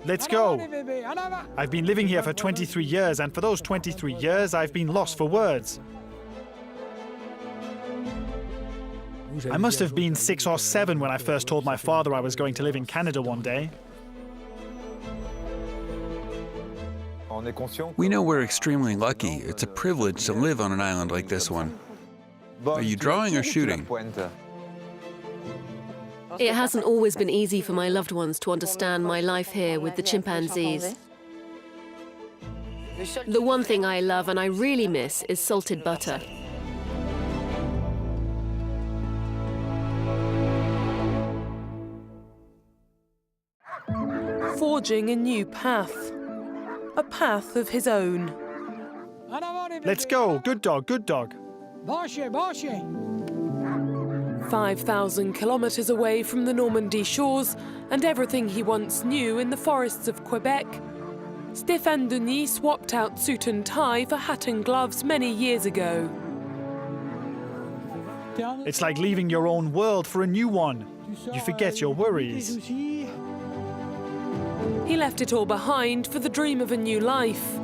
Let's go. I've been living here for 23 years, and for those 23 years, I've been lost for words. I must have been 6 or 7 when I first told my father I was going to live in Canada one day. We know we're extremely lucky. It's a privilege to live on an island like this one. Are you drawing or shooting? It hasn't always been easy for my loved ones to understand my life here with the chimpanzees. The one thing I love and I really miss is salted butter. Forging a new path. A path of his own. Let's go. Good dog, good dog. 5,000 kilometres away from the Normandy shores and everything he once knew in the forests of Quebec, Stéphane Denis swapped out suit and tie for hat and gloves many years ago. It's like leaving your own world for a new one. You forget your worries. He left it all behind for the dream of a new life.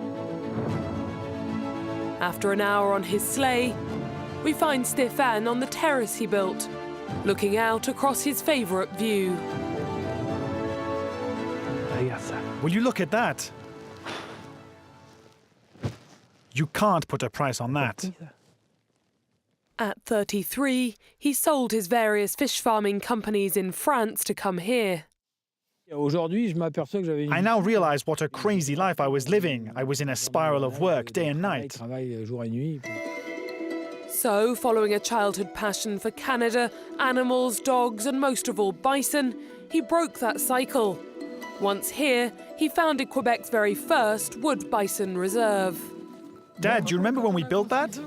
After an hour on his sleigh, we find Stéphane on the terrace he built, looking out across his favourite view. Will you look at that? You can't put a price on that. At 33, he sold his various fish farming companies in France to come here. I now realize what a crazy life I was living. I was in a spiral of work day and night. So, following a childhood passion for Canada, animals, dogs, and most of all bison, he broke that cycle. Once here, he founded Quebec's very first wood bison reserve. Dad, do you remember when we built that?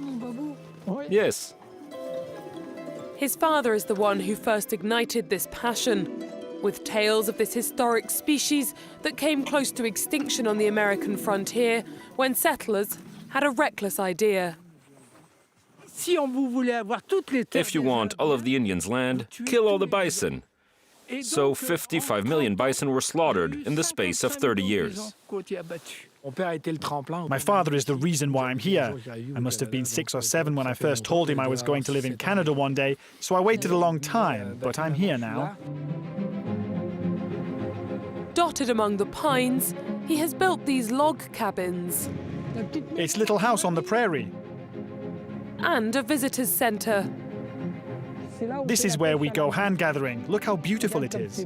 Yes. His father is the one who first ignited this passion, with tales of this historic species that came close to extinction on the American frontier when settlers had a reckless idea. If you want all of the Indians' land, kill all the bison. So 55 million bison were slaughtered in the space of 30 years. My father is the reason why I'm here. I must have been 6 or 7 when I first told him I was going to live in Canada one day, so I waited a long time, but I'm here now. Dotted among the pines, he has built these log cabins. It's Little House on the Prairie. And a visitor's centre. This is where we go hand gathering. Look how beautiful it is.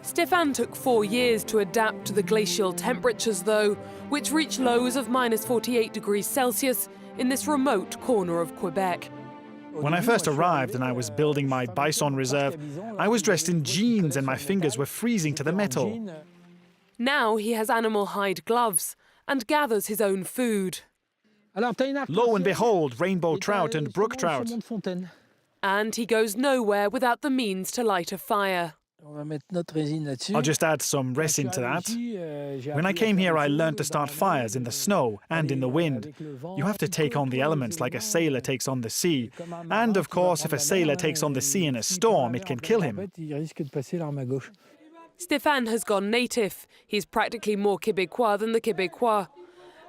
Stéphane took 4 years to adapt to the glacial temperatures, though, which reach lows of minus 48 degrees Celsius in this remote corner of Quebec. When I first arrived and I was building my Bison reserve, I was dressed in jeans and my fingers were freezing to the metal. Now he has animal hide gloves and gathers his own food. Lo and behold, rainbow trout and brook trout. And he goes nowhere without the means to light a fire. I'll just add some resin to that. When I came here, I learned to start fires in the snow and in the wind. You have to take on the elements like a sailor takes on the sea. And of course, if a sailor takes on the sea in a storm, it can kill him. Stéphane has gone native. He's practically more Québécois than the Québécois.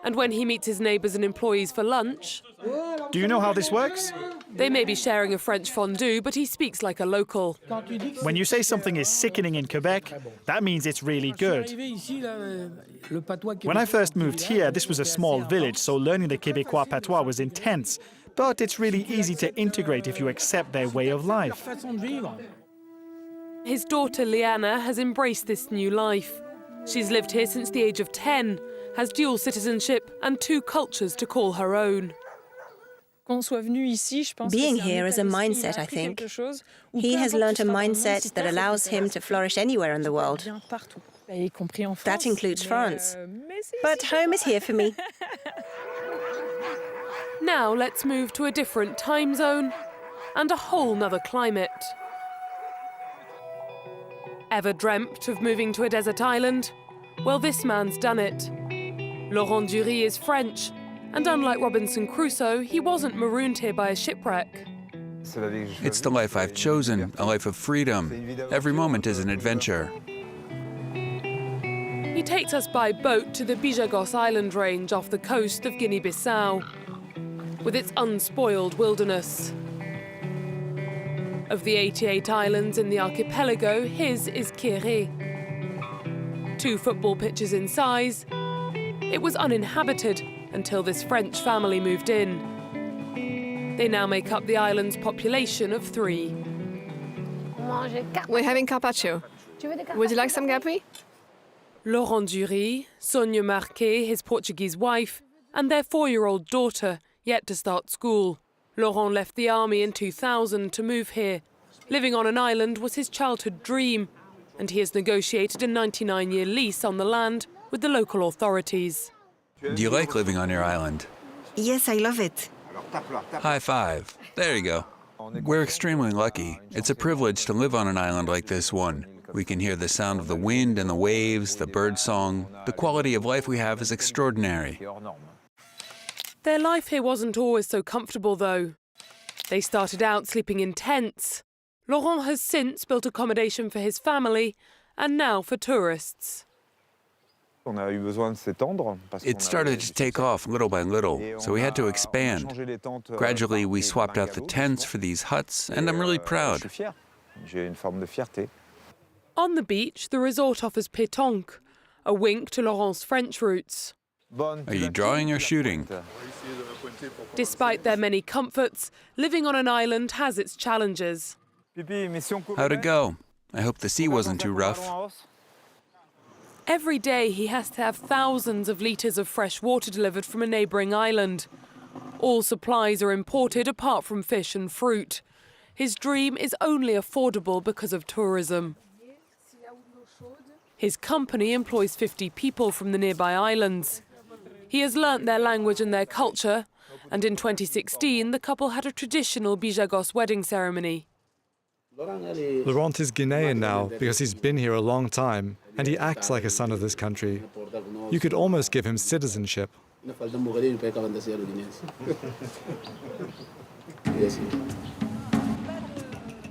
And when he meets his neighbours and employees for lunch... Do you know how this works? They may be sharing a French fondue, but he speaks like a local. When you say something is sickening in Quebec, that means it's really good. When I first moved here, this was a small village, so learning the Québécois patois was intense. But it's really easy to integrate if you accept their way of life. His daughter Liana has embraced this new life. She's lived here since the age of 10, has dual citizenship and 2 cultures to call her own. Being here is a mindset, I think. He has learned a mindset that allows him to flourish anywhere in the world. That includes France. But home is here for me. Now let's move to a different time zone and a whole nother climate. Ever dreamt of moving to a desert island? Well, this man's done it. Laurent Dury is French, and unlike Robinson Crusoe, he wasn't marooned here by a shipwreck. It's the life I've chosen, a life of freedom. Every moment is an adventure. takes us by boat to the Bijagos Island range off the coast of Guinea-Bissau, with its unspoiled wilderness. Of the 88 islands in the archipelago, his is Kéré. 2 football pitches in size, it was uninhabited until this French family moved in. They now make up the island's population of 3. We're having carpaccio. Would you like some gapri? Laurent Dury, Sonia Marquet, his Portuguese wife, and their 4-year-old daughter, yet to start school. Laurent left the army in 2000 to move here. Living on an island was his childhood dream, and he has negotiated a 99-year lease on the land with the local authorities. Do you like living on your island? Yes, I love it. High five. There you go. We're extremely lucky. It's a privilege to live on an island like this one. We can hear the sound of the wind and the waves, the bird song. The quality of life we have is extraordinary. Their life here wasn't always so comfortable, though. They started out sleeping in tents. Laurent has since built accommodation for his family and now for tourists. It started to take off little by little, so we had to expand. Gradually, we swapped out the tents for these huts, and I'm really proud. On the beach, the resort offers pétanque, a wink to Laurent's French roots. Are you drawing or shooting? Despite their many comforts, living on an island has its challenges. How'd it go? I hope the sea wasn't too rough. Every day he has to have thousands of litres of fresh water delivered from a neighbouring island. All supplies are imported apart from fish and fruit. His dream is only affordable because of tourism. His company employs 50 people from the nearby islands. He has learnt their language and their culture, and in 2016 the couple had a traditional Bijagos wedding ceremony. Laurent is Guinean now because he's been here a long time, and he acts like a son of this country. You could almost give him citizenship.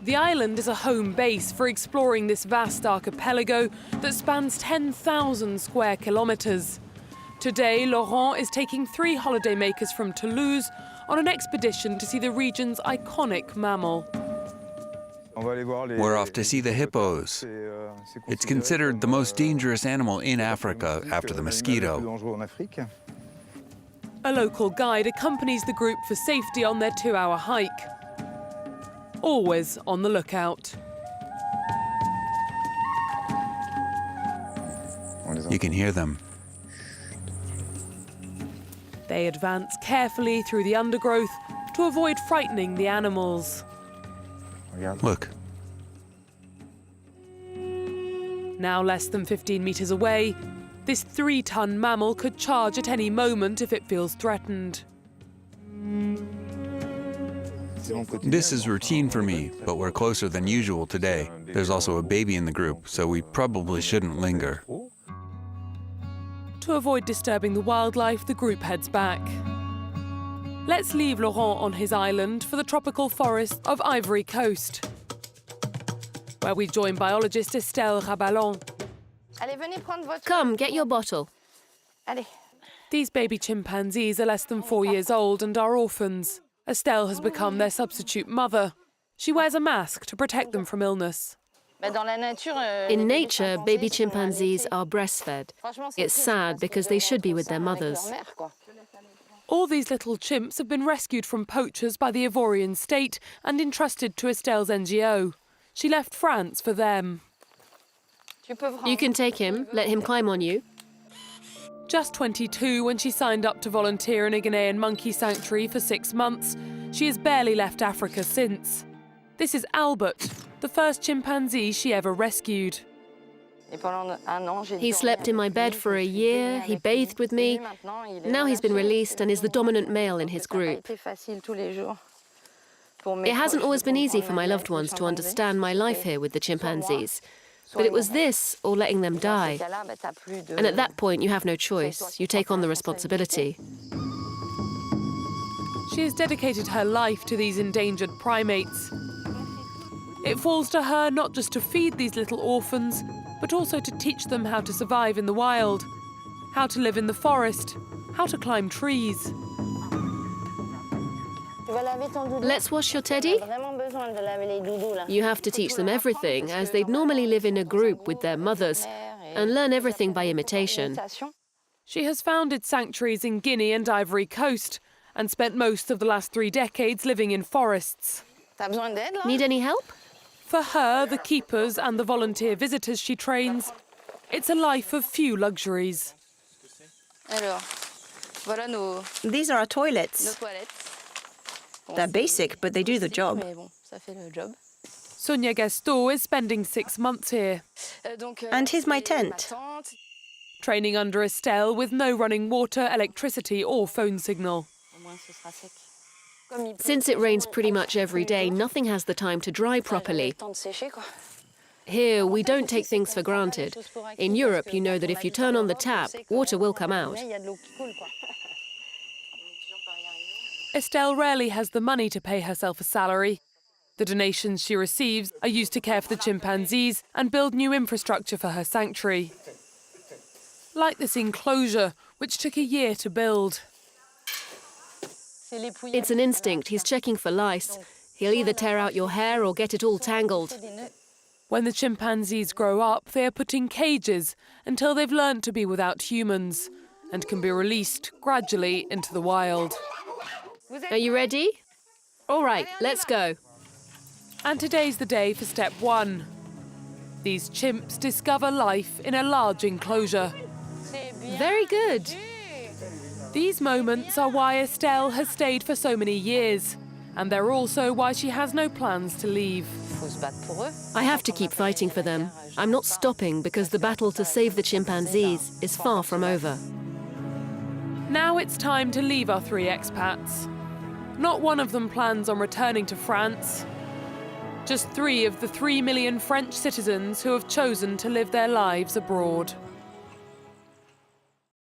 The island is a home base for exploring this vast archipelago that spans 10,000 square kilometres. Today, Laurent is taking 3 holidaymakers from Toulouse on an expedition to see the region's iconic mammal. We're off to see the hippos. It's considered the most dangerous animal in Africa after the mosquito. A local guide accompanies the group for safety on their 2-hour hike. Always on the lookout. You can hear them. They advance carefully through the undergrowth to avoid frightening the animals. Look. Now less than 15 metres away, this 3-ton mammal could charge at any moment if it feels threatened. This is routine for me, but we're closer than usual today. There's also a baby in the group, so we probably shouldn't linger. To avoid disturbing the wildlife, the group heads back. Let's leave Laurent on his island for the tropical forest of Ivory Coast, where we join biologist Estelle Rabalon. Come, get your bottle. These baby chimpanzees are less than 4 years old and are orphans. Estelle has become their substitute mother. She wears a mask to protect them from illness. In nature, baby chimpanzees are breastfed. It's sad because they should be with their mothers. All these little chimps have been rescued from poachers by the Ivorian state and entrusted to Estelle's NGO. She left France for them. You can take him, let him climb on you. Just 22 when she signed up to volunteer in a Ghanaian monkey sanctuary for 6 months, she has barely left Africa since. This is Albert, the first chimpanzee she ever rescued. He slept in my bed for a year, he bathed with me. Now he's been released and is the dominant male in his group. It hasn't always been easy for my loved ones to understand my life here with the chimpanzees. But it was this or letting them die. And at that point, you have no choice. You take on the responsibility. She has dedicated her life to these endangered primates. It falls to her not just to feed these little orphans, but also to teach them how to survive in the wild, how to live in the forest, how to climb trees. Let's wash your teddy? You have to teach them everything, as they'd normally live in a group with their mothers and learn everything by imitation. She has founded sanctuaries in Guinea and Ivory Coast and spent most of the last 3 decades living in forests. Need any help? For her, the keepers and the volunteer visitors she trains, it's a life of few luxuries. These are our toilets. They're basic, but they do the job. Sonia Gaston is spending 6 months here. And here's my tent. Training under Estelle with no running water, electricity or phone signal. Since it rains pretty much every day, nothing has the time to dry properly. Here, we don't take things for granted. In Europe, you know that if you turn on the tap, water will come out. Estelle rarely has the money to pay herself a salary. The donations she receives are used to care for the chimpanzees and build new infrastructure for her sanctuary. Like this enclosure, which took a year to build. It's an instinct. He's checking for lice. He'll either tear out your hair or get it all tangled. When the chimpanzees grow up, they are put in cages until they've learned to be without humans and can be released gradually into the wild. Are you ready? All right, let's go. And today's the day for step 1. These chimps discover life in a large enclosure. Very good. These moments are why Estelle has stayed for so many years, and they're also why she has no plans to leave. I have to keep fighting for them. I'm not stopping because the battle to save the chimpanzees is far from over. Now it's time to leave our 3 expats. Not one of them plans on returning to France. Just 3 of the 3 million French citizens who have chosen to live their lives abroad.